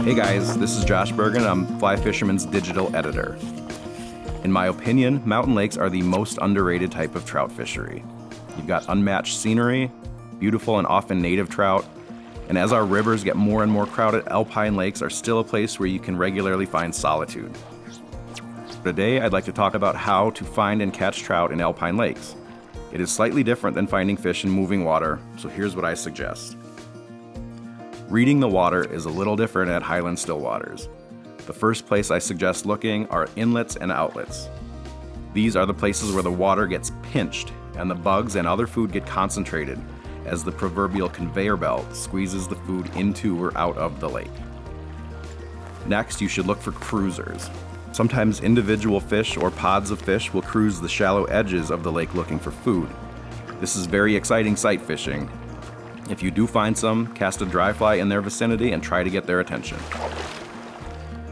Hey guys, this is Josh Bergen. I'm Fly Fisherman's digital editor. In my opinion, mountain lakes are the most underrated type of trout fishery. You've got unmatched scenery, beautiful and often native trout, and as our rivers get more and more crowded, alpine lakes are still a place where you can regularly find solitude. Today, I'd like to talk about how to find and catch trout in alpine lakes. It is slightly different than finding fish in moving water, so here's what I suggest. Reading the water is a little different at highland still waters. The first place I suggest looking are inlets and outlets. These are the places where the water gets pinched and the bugs and other food get concentrated as the proverbial conveyor belt squeezes the food into or out of the lake. Next, you should look for cruisers. Sometimes individual fish or pods of fish will cruise the shallow edges of the lake looking for food. This is very exciting sight fishing. If you do find some, cast a dry fly in their vicinity and try to get their attention.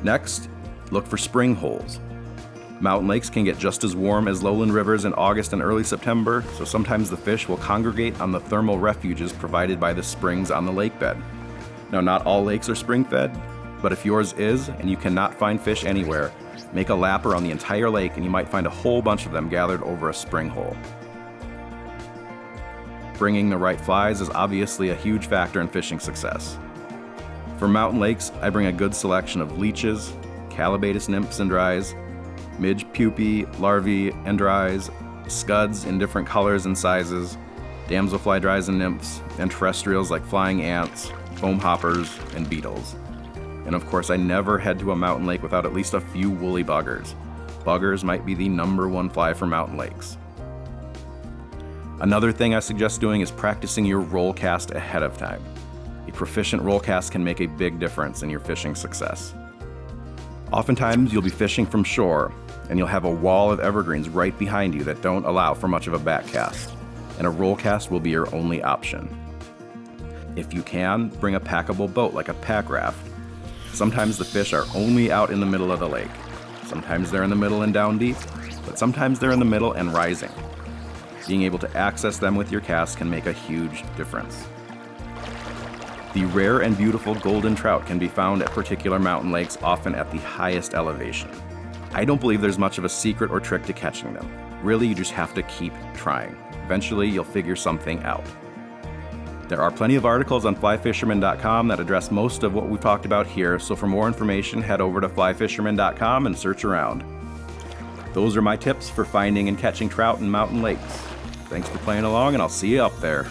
Next, look for spring holes. Mountain lakes can get just as warm as lowland rivers in August and early September, so sometimes the fish will congregate on the thermal refuges provided by the springs on the lake bed. Now, not all lakes are spring-fed, but if yours is and you cannot find fish anywhere, make a lap around the entire lake and you might find a whole bunch of them gathered over a spring hole. Bringing the right flies is obviously a huge factor in fishing success. For mountain lakes, I bring a good selection of leeches, calabatus nymphs and dries, midge pupae, larvae and dries, scuds in different colors and sizes, damselfly dries and nymphs, and terrestrials like flying ants, foam hoppers, and beetles. And of course, I never head to a mountain lake without at least a few woolly buggers. Buggers might be the #1 fly for mountain lakes. Another thing I suggest doing is practicing your roll cast ahead of time. A proficient roll cast can make a big difference in your fishing success. Oftentimes, you'll be fishing from shore, and you'll have a wall of evergreens right behind you that don't allow for much of a back cast, and a roll cast will be your only option. If you can, bring a packable boat like a pack raft. Sometimes the fish are only out in the middle of the lake. Sometimes they're in the middle and down deep, but sometimes they're in the middle and rising. Being able to access them with your cast can make a huge difference. The rare and beautiful golden trout can be found at particular mountain lakes, often at the highest elevation. I don't believe there's much of a secret or trick to catching them. Really, you just have to keep trying. Eventually, you'll figure something out. There are plenty of articles on flyfisherman.com that address most of what we've talked about here, so for more information, head over to flyfisherman.com and search around. Those are my tips for finding and catching trout in mountain lakes. Thanks for playing along, and I'll see you up there.